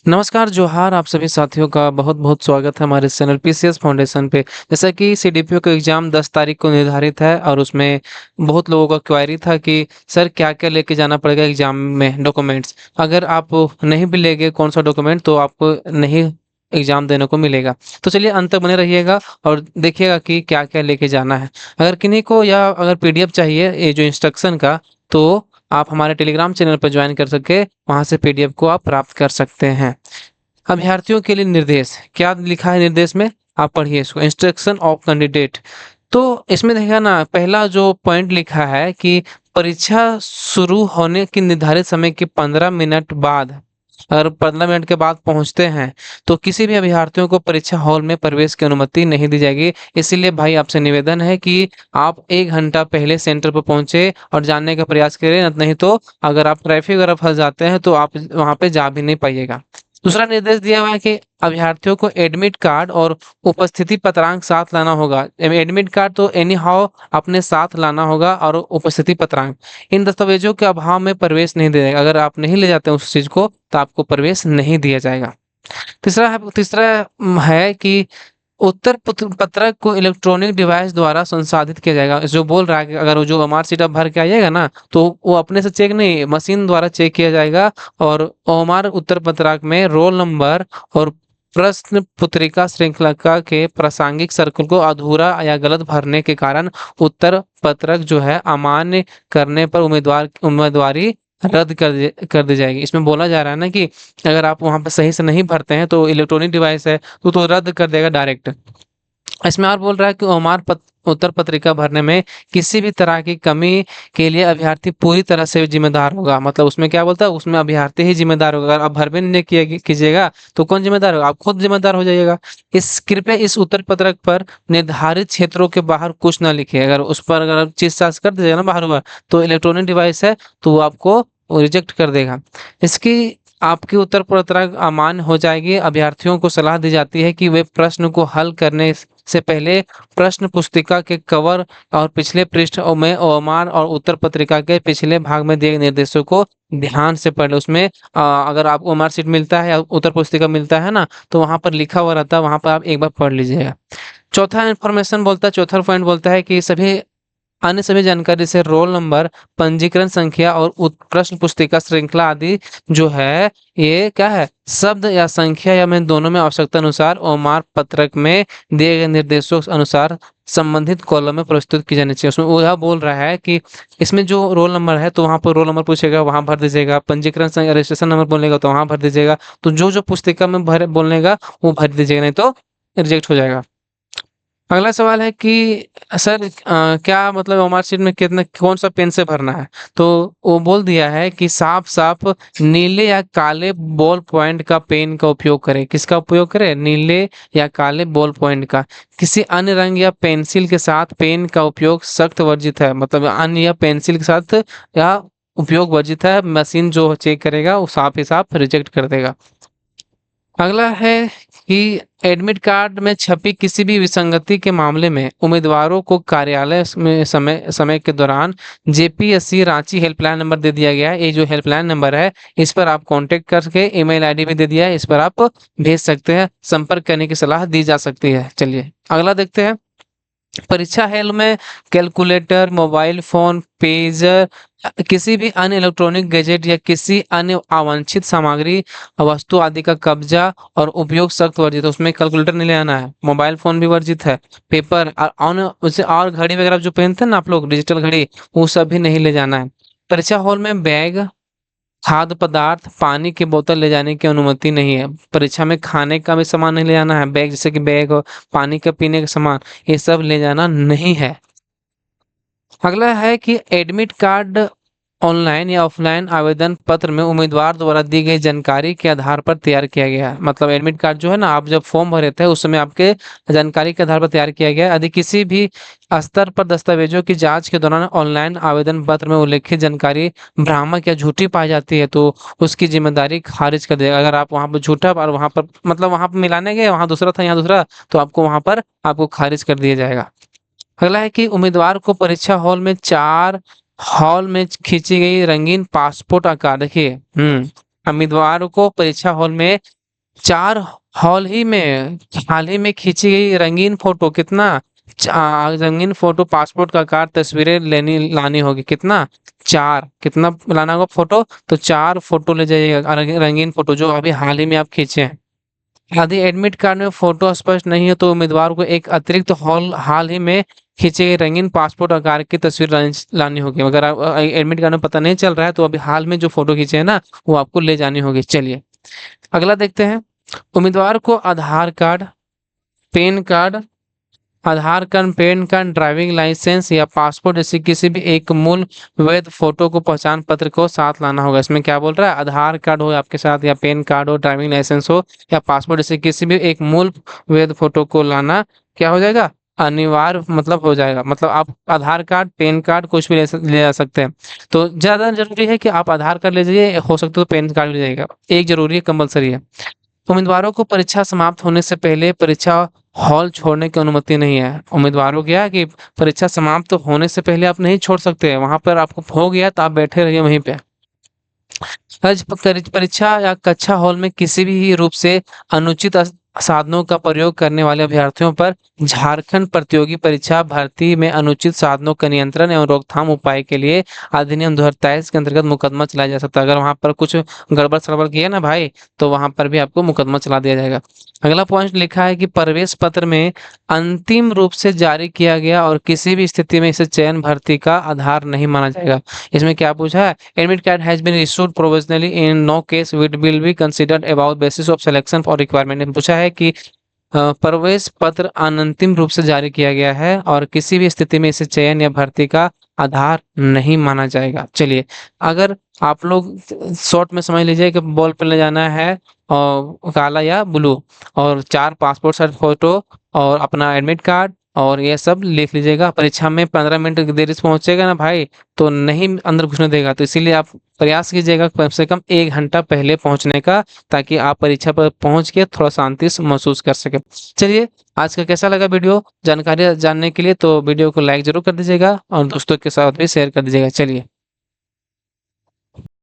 नमस्कार, जोहार आप सभी साथियों का बहुत-बहुत स्वागत है हमारे इस चैनल पीसीएस फाउंडेशन पे। जैसा कि सीडीपीओ का एग्ज़ाम 10 तारीख को निर्धारित है और उसमें बहुत लोगों का क्वेरी था कि सर क्या-क्या लेके जाना पड़ेगा एग्ज़ाम में डॉक्यूमेंट्स। अगर आप नहीं भी ले गए कौन-सा डॉक्यूमेंट तो आपको नहीं एग्ज़ाम देने को मिलेगा। तो चलिए अंत तक बने रहिएगा और देखिएगा कि क्या-क्या लेके जाना है। अगर किन्हीं को या अगर पीडीएफ चाहिए ये जो इंस्ट्रक्शन का तो आप हमारे टेलीग्राम चैनल पर ज्वाइन कर सके, वहाँ से पीडीएफ को आप प्राप्त कर सकते हैं। अभ्यर्थियों के लिए निर्देश, क्या लिखा है निर्देश में? आप पढ़िए इसको इंस्ट्रक्शन ऑफ कैंडिडेट। तो इसमें देखिएगा ना पहला जो पॉइंट लिखा है कि परीक्षा शुरू होने के निर्धारित समय के 15 मिनट बाद अगर 15 मिनट के बाद पहुँचते हैं, तो किसी भी अभ्यर्थियों को परीक्षा हॉल में प्रवेश की अनुमति नहीं दी जाएगी। इसीलिए भाई आपसे निवेदन है कि आप 1 घंटा पहले सेंटर पर पहुँचे और जानने का प्रयास करें, नहीं तो अगर आप ट्रैफिक वगैरह फँस जाते हैं, तो आप वहाँ पे जा भी नहीं पाइएगा। दूसरा निर्देश दिया हुआ है कि अभ्यर्थियों को एडमिट कार्ड और उपस्थिति पत्रांक साथ लाना होगा। एडमिट कार्ड तो एनी हाउ अपने साथ लाना होगा और उपस्थिति पत्रांक। इन दस्तावेजों के अभाव में प्रवेश नहीं दिया जाएगा। अगर आप नहीं ले जाते हैं उस चीज़ को, तो आपको प्रवेश नहीं दिया जाएगा। तीसरा है कि उत्तर पत्रक को इलेक्ट्रॉनिक डिवाइस द्वारा संसाधित किया जाएगा। जो बोल रहा है कि अगर वो जो मार्कशीट आप भर के आइएगा ना, तो वो अपने से चेक नहीं, मशीन द्वारा चेक किया जाएगा और ओमार उत्तर पत्रक में रोल नंबर और प्रश्न पुत्रिका श्रृंखला के प्रासंगिक सर्कल को अधूरा या गलत भरने के कारण उत्तर पत्रक जो है अमान्य करने पर उम्मीदवारी रद्द कर दी जाएगी। इसमें बोला जा रहा है ना कि अगर आप वहाँ पे सही से नहीं भरते हैं तो इलेक्ट्रॉनिक डिवाइस है तो रद्द कर देगा डायरेक्ट। इसमें और बोल रहा है कि उत्तर पत्रिका भरने में किसी भी तरह की कमी के लिए अभ्यर्थी पूरी तरह से जिम्मेदार होगा। मतलब उसमें क्या बोलता है, उसमें अभ्यर्थी ही जिम्मेदार होगा। अगर आप भर भी नहीं कीजिएगा तो कौन जिम्मेदार होगा? आप खुद जिम्मेदार हो जाइएगा। कृपया इस उत्तर पत्रक पर निर्धारित क्षेत्रों के बाहर कुछ ना लिखिए। अगर उस पर अगर आप चीज साज कर दीजिएगा ना बाहर तो इलेक्ट्रॉनिक डिवाइस है तो वो आपको रिजेक्ट कर देगा। इसकी आपकी उत्तर पत्रक अमान्य हो जाएगी। अभ्यर्थियों को सलाह दी जाती है कि वे प्रश्न को हल करने से पहले प्रश्न पुस्तिका के कवर और पिछले पृष्ठ में ओमार और उत्तर पत्रिका के पिछले भाग में दिए निर्देशों को ध्यान से पढ़ लें। उसमें अगर आपको ओमार शीट मिलता है या उत्तर पुस्तिका मिलता है ना, तो वहां पर लिखा हुआ रहता है, वहां पर आप एक बार पढ़ लीजिएगा। चौथा पॉइंट बोलता है कि अन्य सभी जानकारी जैसे रोल नंबर, पंजीकरण संख्या और प्रश्न पुस्तिका श्रृंखला आदि जो है, ये क्या है? शब्द या संख्या या में दोनों में आवश्यकता अनुसार ओमार पत्रक में दिए गए निर्देशों के अनुसार संबंधित कॉलम में प्रस्तुत की जानी चाहिए। उसमें वो यह बोल रहा है कि इसमें जो रोल नंबर है तो वहाँ पर रोल नंबर पूछेगा, वहाँ भर दीजिएगा। पंजीकरण संख्या रजिस्ट्रेशन नंबर बोलेगा तो वहाँ भर दीजिएगा। तो जो पुस्तिका में भर बोलेगा वो भर दीजिएगा, नहीं तो रिजेक्ट हो जाएगा। अगला सवाल है कि सर क्या मतलब मार्कशीट में कितना कौन सा पेन से भरना है? तो वो बोल दिया है कि साफ-साफ नीले या काले बॉल पॉइंट का पेन का उपयोग करें। किसका उपयोग करें? नीले या काले बॉल पॉइंट का। किसी अन्य रंग या पेंसिल के साथ पेन का उपयोग सख्त वर्जित है। मतलब अन्य या पेंसिल के साथ या उपयोग वर्जित है। मशीन जो चेक करेगा वो साफ ही साफ रिजेक्ट कर देगा। अगला है कि एडमिट कार्ड में छपी किसी भी विसंगति के मामले में उम्मीदवारों को कार्यालय में समय समय के दौरान जेपीएससी रांची हेल्पलाइन नंबर दे दिया गया है। ये जो हेल्पलाइन नंबर है इस पर आप कांटेक्ट करके ईमेल आईडी भी दे दिया है, इस पर आप भेज सकते हैं, संपर्क करने की सलाह दी जा सकती है। चलिए अगला देखते हैं। परीक्षा हॉल में कैलकुलेटर, मोबाइल फोन, पेजर, किसी भी अन्य इलेक्ट्रॉनिक गैजेट या किसी अन्य अवांछित सामग्री, वस्तु आदि का कब्जा और उपयोग सख्त वर्जित है। उसमें कैलकुलेटर नहीं ले आना है, मोबाइल फोन भी वर्जित है, पेपर और घड़ी वगैरह जो पहनते हैं ना आप लोग, डिजिटल घड़ी, वो सब भी नहीं ले जाना है। परीक्षा हॉल में बैग, खाद्य पदार्थ, पानी की बोतल ले जाने की अनुमति नहीं है। परीक्षा में खाने का भी सामान नहीं ले जाना है। बैग जैसे कि बैग और पानी का पीने का सामान, ये सब ले जाना नहीं है। अगला है कि एडमिट कार्ड ऑनलाइन या ऑफलाइन आवेदन पत्र में उम्मीदवार द्वारा दी गई जानकारी के आधार पर तैयार किया गया है। मतलब एडमिट कार्ड जो है ना, आप जब फॉर्म भरे थे उस समय आपके जानकारी के आधार पर तैयार किया गया है। यदि किसी भी स्तर पर दस्तावेजों की जांच के दौरान ऑनलाइन आवेदन पत्र में उल्लेखित जानकारी भ्रामक या झूठी पाई जाती है तो उसकी जिम्मेदारी खारिज कर देगा। अगर आप वहां पर झूठा और वहां पर मतलब वहां पर मिलाने गए, वहां दूसरा था यहाँ दूसरा, तो आपको वहां पर आपको खारिज कर दिया जाएगा। अगला है कि उम्मीदवार को परीक्षा हॉल में खींची गई रंगीन पासपोर्ट आकार, देखिए उम्मीदवार को परीक्षा हॉल में 4 हाल ही में खींची गई रंगीन फोटो कितना, रंगीन फोटो पासपोर्ट का आकार तस्वीरें लानी होगी कितना, 4 कितना लाना होगा फोटो, तो 4 फोटो ले जाइएगा, रंगीन फोटो जो अभी हाल ही में आप खींचे हैं। यदि एडमिट कार्ड में फोटो स्पष्ट नहीं है तो उम्मीदवार को एक अतिरिक्त हाल ही में खींचे गए रंगीन पासपोर्ट आकार की तस्वीर लानी होगी। अगर आप एडमिट कार्ड में पता नहीं चल रहा है तो अभी हाल में जो फोटो खींचे हैं ना वो आपको ले जानी होगी। चलिए अगला देखते हैं। उम्मीदवार को PAN card PAN card, driving licence या पासपोर्ट जैसे किसी भी एक मूल वैध फोटो को पहचान पत्र को साथ लाना होगा। इसमें क्या बोल रहा है, आधार कार्ड हो आपके साथ या पैन कार्ड हो, ड्राइविंग लाइसेंस हो या पासपोर्ट जैसे किसी भी एक मूल वैध फोटो को लाना क्या हो जाएगा, अनिवार्य मतलब हो जाएगा। मतलब आप आधार कार्ड पैन कार्ड कुछ भी ले जा सकते हैं। तो ज्यादा जरूरी है कि आप आधार कार्ड ले जाइए, हो सकता है तो पैन कार्ड ले जाइएगा, एक जरूरी है, कंपलसरी है। उम्मीदवारों को परीक्षा समाप्त होने से पहले परीक्षा हॉल छोड़ने की अनुमति नहीं है। उम्मीदवारों क्या है कि परीक्षा समाप्त होने से पहले आप नहीं छोड़ सकते, वहां पर आपको हो गया तो आप बैठे रहिए वहीं पे। आज परीक्षा या कक्षा हॉल में किसी भी रूप से अनुचित साधनों का प्रयोग करने वाले अभ्यर्थियों पर झारखंड प्रतियोगी परीक्षा भर्ती में अनुचित साधनों का नियंत्रण एवं रोकथाम उपाय के लिए अधिनियम 2023 के अंतर्गत मुकदमा चलाया जा सकता है। अगर वहां पर कुछ गड़बड़ सड़बड़ किया ना भाई तो वहां पर भी आपको मुकदमा चला दिया जाएगा। अगला पॉइंट लिखा है कि प्रवेश पत्र में अंतिम रूप से जारी किया गया और किसी भी स्थिति में इसे चयन भर्ती का आधार नहीं माना जाएगा। इसमें क्या पूछा है, admit card has been issued provisionally in no case will be considered about basis of selection for requirement. ने पूछा है कि प्रवेश पत्र अंतिम रूप से जारी किया गया है और किसी भी स्थिति में इसे चयन या भर्ती का आधार नहीं माना जाएगा। चलिए अगर आप लोग शॉर्ट में समझ लीजिए कि बॉल पेन ले जाना है और काला या ब्लू, और 4 पासपोर्ट साइज फोटो और अपना एडमिट कार्ड और ये सब लिख लीजिएगा। परीक्षा में 15 मिनट की देरी से पहुंचेगा ना भाई तो नहीं अंदर घुसने देगा, तो इसीलिए आप प्रयास कीजिएगा कम से कम 1 घंटा पहले पहुंचने का, ताकि आप परीक्षा पर पहुंच के थोड़ा शांति से महसूस कर सके। चलिए आज का कैसा लगा वीडियो, जानकारी जानने के लिए तो वीडियो को लाइक जरूर कर दीजिएगा और दोस्तों के साथ भी शेयर कर दीजिएगा। चलिए।